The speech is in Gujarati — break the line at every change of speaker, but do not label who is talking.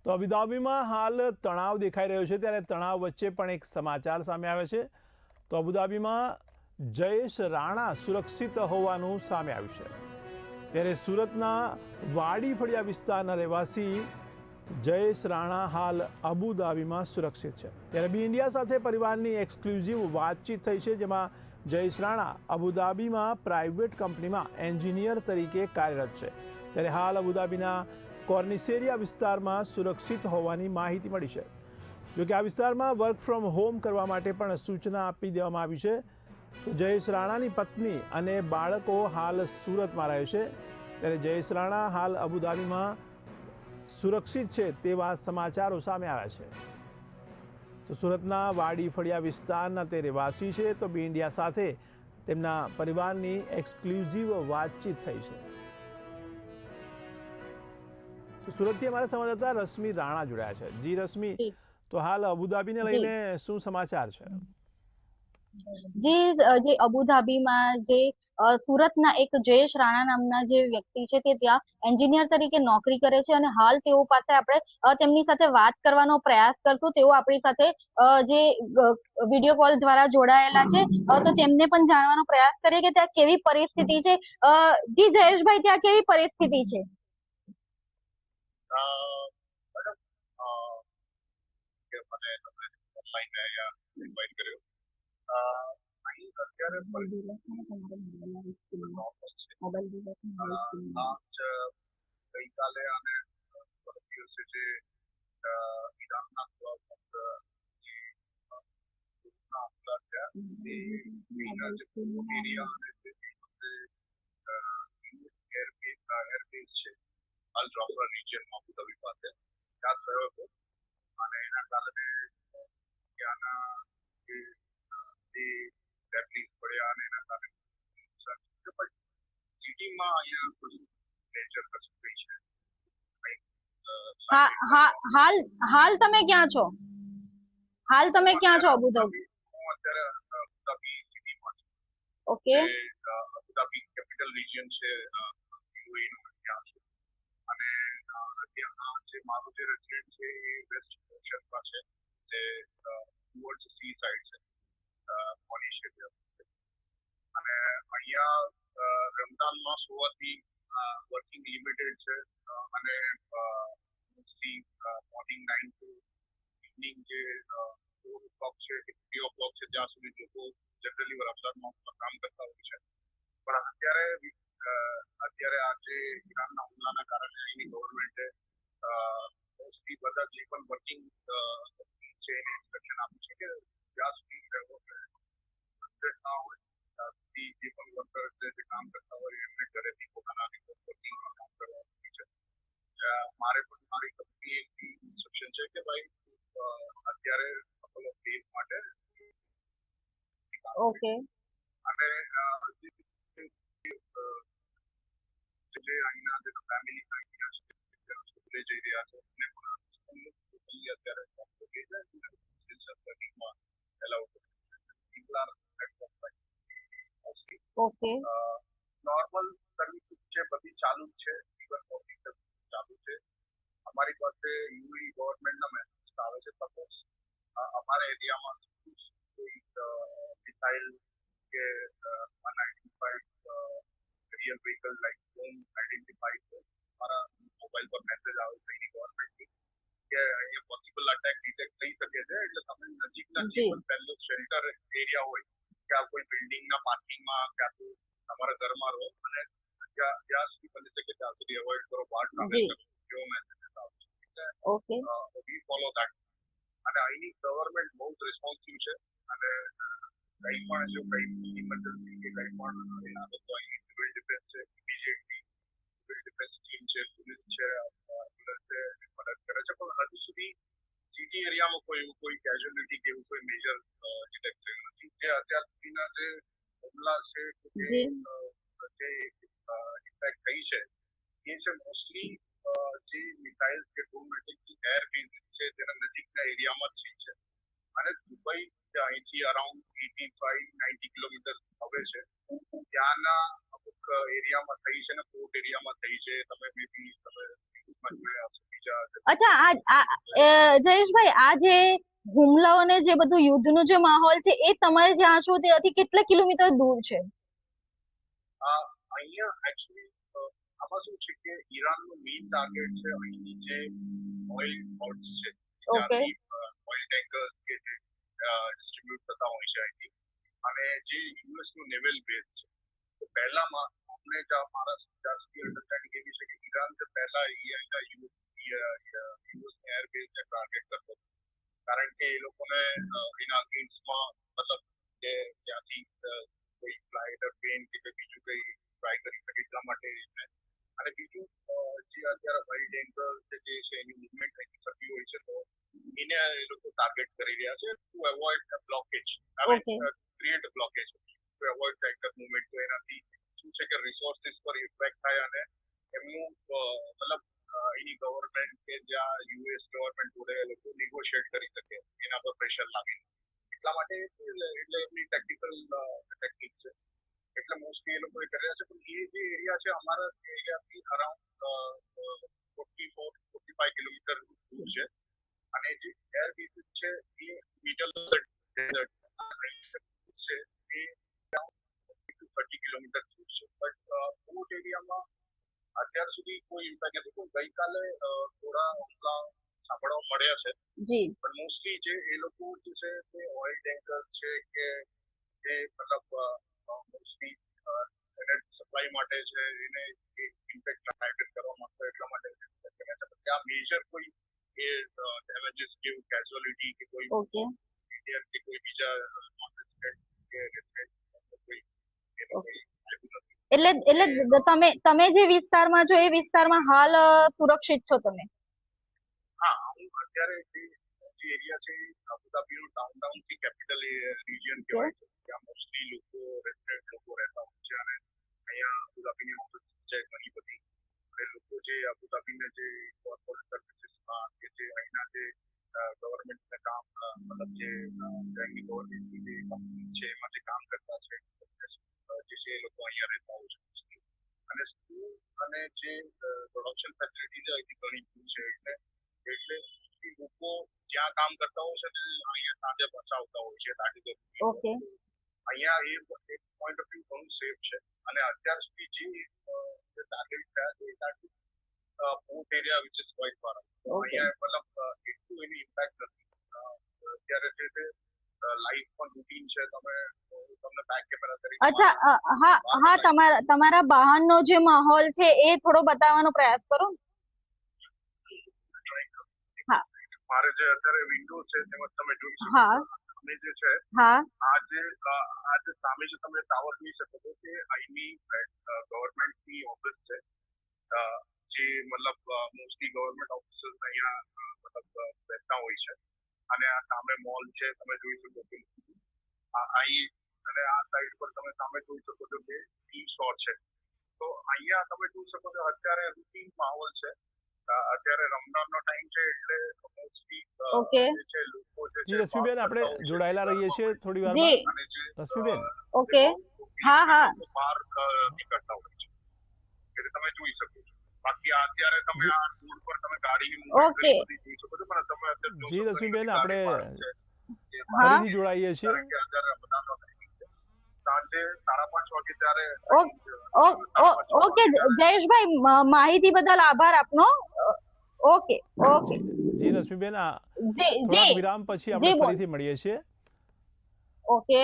તો અબુધાબીમાં હાલ તણાવ દેખાઈ રહ્યો છે, ત્યારે તણાવ વચ્ચે પણ એક સમાચાર સામે આવે છે. તો અબુધાબીમાં જયેશ રાણા સુરક્ષિત હોવાનું સામે આવ્યું છે. ત્યારે સુરતના વાડી ફળિયા વિસ્તારના રહેવાસી જયેશ રાણા હાલ અબુધાબીમાં સુરક્ષિત છે. ત્યારે બી ઇન્ડિયા સાથે પરિવારની એક્સક્લુઝિવ વાતચીત થઈ છે, જેમાં જયેશ રાણા અબુધાબીમાં પ્રાઇવેટ કંપનીમાં એન્જિનિયર તરીકે કાર્યરત છે. ત્યારે હાલ અબુધાબીના કોર્નિસેરિયા વિસ્તારમાં સુરક્ષિત હોવાની માહિતી મળી છે. જોકે આ વિસ્તારમાં વર્ક ફ્રોમ હોમ કરવા માટે પણ સૂચના આપી દેવામાં આવી છે. તો જયેશ રાણાની પત્ની અને બાળકો હાલ સુરતમાં રહે છે. ત્યારે જયેશ રાણા હાલ અબુધાબીમાં સુરક્ષિત છે તેવા સમાચારો સામે આવ્યા છે. તો સુરતના વાડી ફળિયા વિસ્તારના તે રહેવાસી છે. તો બી ઇન્ડિયા સાથે તેમના પરિવારની એક્સક્લુઝિવ વાતચીત થઈ છે. તો સુરતથી અમારા સંવાદદાતા રશ્મિ રાણા જોડાયા છે. જી રશ્મિ,
જી
તો હાલ અબુધાબીને
જી
લઈને શું સમાચાર છે?
જે અબુધાબીમાં જે સુરતના એક જયેશ રાણા નામના જે વ્યક્તિ છે તે ત્યાં એન્જિનિયર તરીકે નોકરી કરે છે અને હાલ તેઓ પાસે આપણે તેમની સાથે વાત કરવાનો પ્રયાસ કરશું. તેઓ આપણી સાથે જે વિડીયો કોલ દ્વારા જોડાયેલા છે, તો તેમને પણ જાણવાનો પ્રયાસ કરીએ કે ત્યાં કેવી પરિસ્થિતિ છે. જી જયેશભાઈ, ત્યાં કેવી પરિસ્થિતિ છે?
મેડમ, કે મને તમે ઓનલાઈન અહીંયા ઇન્વાઇટ કર્યો. અહીં અત્યારે લાસ્ટ ગઈકાલે અને પરમ દિવસે જે ઈરાનના ખિલાફ જે હુમલા થયા એ એના જે એરિયા અને જે એરબેઝ છે અલ-જોફરા રિજિયનમાં અબુધાબી પાસે ત્યાં થયો હતો. અને એના કારણે ત્યાંના જે ડેબ્રીઝ પડ્યા અને એના કારણે નુકસાન થયું. પણ સિટીમાં અહીંયા બધું નેચર કશું થઈ છે.
હાલ તમે ક્યાં છો? હાલ તમે ક્યાં છો અબુધાબી?
હું અત્યારે અબુધાબી સિટીમાં છું.
ઓકે,
અબુધાબી કેપિટલ રિજિયન છે યુએઈ નું, ત્યાં છું. અને ત્યાં જે મારું જે રેસિડેન્ટ છે એ વેસ્ટ ઓશનમાં છે, જે ટુવર્ડ્સ સી સાઇડ છે, પોન્ડિચેરી. અને અહીંયા રમઝાનમાં હોવાથી વર્કિંગ લિમિટેડ છે. અને મોસ્ટલી મોર્નિંગ 9 ટુ ઇવનિંગ જે 4 o'clock છે કે 3 o'clock છે ત્યાં સુધી લોકો જનરલી રમઝાનમાં કામ કરતા હોય છે. પણ અત્યારે આ જે ઈરાનના હુમલાના કારણે અહીંની ગવર્મેન્ટે મોસ્ટલી બધા જે પણ વર્કિંગ છે એને ઇન્સ્ટ્રક્શન આપ્યું છે કે જ્યાં સુધી ના હોય ત્યાં સુધી જે પણ વર્કર છે જે કામ કરતા હોય એમને ઘરેથી પોતાના વર્કિંગમાં કામ કરવાનું હોય છે. મારે પણ મારી કંપની ઇન્સ્ટ્રક્શન છે કે ભાઈ અત્યારે કપલ ઓફ ડેઝ માટે
ઓકે,
અને જે અહીંના જે ફેમિલી સ્કૂલે જઈ રહ્યા છે એને પણ અત્યારે
ઓકે,
નોર્મલ સર્વિસ છે બધી ચાલુ જ છે. ઇવન ઓફિસ ચાલુ છે. અમારી પાસે યુએઈ ગવર્મેન્ટના મેસેજ આવે છે. સપોઝ અમારા એરિયામાં કોઈ મિસાઇલ કે unidentified real vehicle like home identified છે, મારા મોબાઈલ પર મેસેજ આવે છે એની ગવર્મેન્ટની કે અહીંયા પોસિબલ અટેક ડિટેક્ટ થઈ શકે છે. એટલે તમે નજીકના જે પણ પહેલું શેલ્ટર એરિયા હોય કે આ કોઈ બિલ્ડિંગના પાર્કિંગમાં કે આ તો તમારા ઘરમાં રહો અને જ્યાં સુધી બની શકે ત્યાં સુધી અવોઇડ કરો, બહાર ટ્રાવેલ કરો, એવો મેસેજ આવે છે.
Okay,
we follow that. અને અહીંની ગવર્મેન્ટ બહુ જ રિસ્પોન્સિવ છે. અને કંઈ પણ જો કંઈ ઇમરજન્સી કે કંઈ પણ એના તો અહીંની સિવિલ ડિફેન્સ છે, ઇમિડિયેટલી સિવિલ ડિફેન્સ ટીમ છે, પોલીસ છે, એમ્બ્યુલન્સ છે, મદદ કરે છે. પણ હજુ સુધી સિટી એરિયામાં કોઈ કેઝ્યુઅલિટી કે એવું કોઈ મેજર ડિટેક્ટ થયું નથી. જે અત્યાર સુધીના જે હુમલા છે કે જે ઇમ્પેક્ટ થઈ છે એ છે મોસ્ટલી જે મિસાઇલ કે ડોમેસ્ટિક એર બેઝ છે તેના નજીકના એરિયામાં જ થઈ છે. અને દુબઈ અહીંથી અરાઉન્ડ 85-90 કિલોમીટર આવે છે. ત્યાંના અમુક એરિયામાં થઈ છે ને પોર્ટ એરિયામાં થઈ છે. તમે મે બી તમે જોયા હશે બીજા
અચ્છા જયેશભાઈ, આ જે હુમલાઓ અને જે બધું યુદ્ધનો જે માહોલ છે એ તમારે જ્યાં છો ત્યાંથી કેટલા કિલોમીટર દૂર છે?
અહીંયા એકચ્યુઅલી આમાં શું છે કે ઈરાનનું મેઇન ટાર્ગેટ છે અહીંની જે ઓઇલ પોર્ટ્સ છે,
ઓકે.
ઓઇલ ટેન્કર્સ કે જે ડિસ્ટ્રીબ્યુટ થતા હોય છે અહીંથી, અને જે યુએસ નું નેવલ બેઝ છે. તો પહેલામાં અમને મારા જ્યાં સુધી અન્ડરસ્ટેન્ડિંગ એવી છે કે ઈરાન જે પહેલા અહીંના યુએસ એર બેઝ ને ટાર્ગેટ કરતો હતો, કારણ કે એ લોકોને એના અગેન્સ્ટમાં મતલબ કે ત્યાંથી કોઈ ફ્લાઇટ પ્લેન કે બીજું કઈ ટ્રાય કરી શકે એટલા માટે. અને બીજું જે અત્યારે ઓઇલ ટેન્કર જે છે એની મુવમેન્ટ થઈ શકતી હોય છે, તો એને એ લોકો ટાર્ગેટ કરી રહ્યા છે two avoid blockage, create blockage two avoid tanker movement. તો એનાથી શું છે કે રિસોર્સિસ પર ઇફેક્ટ થાય અને એમનું મતલબ એની ગવર્મેન્ટ કે જ્યાં યુએસ ગવર્મેન્ટ જોડે એ લોકો નેગોશિએટ કરી શકે એના પર પ્રેશર લાવીને. એટલા માટે એટલે એમની ટેક્ટિકલ ટેકનિક છે, એટલે મોસ્ટલી એ લોકો એ કર્યા છે. પણ એ જે એરિયા છે અમારા એરિયાથી અરાઉન્ડ 44-45 કિલોમીટર દૂર છે, અને જે એર બેઝિસ છે એ મિડલ ડેઝર્ટ છે, એ 30 કિલોમીટર દૂર છે. બટ પોર્ટ એરિયામાં અત્યાર સુધી કોઈ ઇમ્પેક્ટ નથી. તો ગઈકાલે થોડા હુમલા સાંભળવા મળ્યા છે, પણ મોસ્ટલી જે એ લોકો જે છે તે ઓઇલ ટેન્કર છે કે જે મતલબ મોસ્ટલી એનર્જી સપ્લાય માટે છે, એને ઇમ્પેક્ટ ટાર્ગેટ કરવા માંગતો એટલા માટે ત્યાં મેજર કોઈ એ ડેમેજીસ કે કેઝ્યુઅલિટી કે કોઈ ઇન્ડિયન કે કોઈ બીજા નોન રેસિડેન્ટ કે રેસિડેન્ટ કોઈ
એટલે તમે જે વિસ્તારમાં છો એ વિસ્તારમાં હાલ સુરક્ષિત છો તમે?
હા, હું અત્યારે જે એરિયા છે અબુધાબીનું ડાઉનટાઉન થી કેપિટલ રિજિયન કહેવાય છે, ત્યાં મોસ્ટલી લોકો રેસિડેન્ટ લોકો રહેતા હોય છે, અને અહીંયા અબુધાબીની ઓફિસ છે ઘણી બધી. અને લોકો જે અબુધાબીના જે કોર્પોરેટ સર્વિસીસમાં કે જે અહીંના જે ગવર્મેન્ટના કામ મતલબ જે એમની ગવર્મેન્ટની જે કંપની છે એમાં જે કામ કરતા છે જે છે એ લોકો અહીંયા રહેતા હોય છે. અને સ્કૂલ અને જે પ્રોડક્શન ફેસિલિટી છે અહીંથી ઘણી દૂર છે, એટલે લોકો જ્યાં કામ કરતા હોય છે ને અહીંયા સાંજે બચાવતા હોય છે તાકી અહીંયા એ પોઈન્ટ ઓફ વ્યૂ ઘણું સેફ છે. અને અત્યાર સુધી જે ટાર્ગેટ થયા છે એ target port area which is quite far. અહીંયા મતલબ એટલું એની ઇમ્પેક્ટ નથી. અત્યારે જે છે લાઈફ પણ રૂટીન છે, તમને બેક કેમેરા તરીકે.
અચ્છા, હા, તમારા બહારનો જે માહોલ છે એ થોડો બતાવવાનો પ્રયાસ કરો.
મારે જે અત્યારે વિન્ડો છે તેમાં તમે જોઈ શકો છો અમે જે છે આજે સામે જે તમે ટાવર જોઈ શકો છો કે અહીંની ગવર્મેન્ટની ઓફિસ છે, જે મતલબ મોસ્ટલી ગવર્મેન્ટ ઓફિસર્સ અહીંયા મતલબ રહેતા હોય છે. અને આ સામે મોલ છે તમે જોઈ શકો છો અહીં, અને આ સાઈડ પર તમે સામે જોઈ શકો છો કે ટી સ્ટોર છે. તો અહીંયા તમે જોઈ શકો છો અત્યારે રૂટીન માહોલ છે. અત્યારે રમઝાનનો ટાઈમ છે એટલે મોસ્ટલી છે લોકો જે
જી રશ્મિબેન, આપણે જોડાયેલા રહીએ છીએ થોડી વારમાં. રશ્મિબેન,
ઓકે, હા,
બહાર નીકળતા હોય છે એટલે તમે જોઈ શકો છો. બાકી અત્યારે તમે આ રોડ પર તમે ગાડીની મૂવમેન્ટ જોઈ શકો છો, પણ તમે અત્યારે
જી રશ્મિબેન, આપણે ફરીથી જોડાઈએ છીએ.
અત્યારે રમઝાનનો ટાઈમ છે, સાંજે 5:30 વાગે ત્યારે.
ઓકે જયેશભાઈ, માહિતી બદલ આભાર આપનો. ઓકે.
જી રશ્મિબેન, થોડાક વિરામ પછી આપણે ફરીથી મળીએ છીએ.
ઓકે.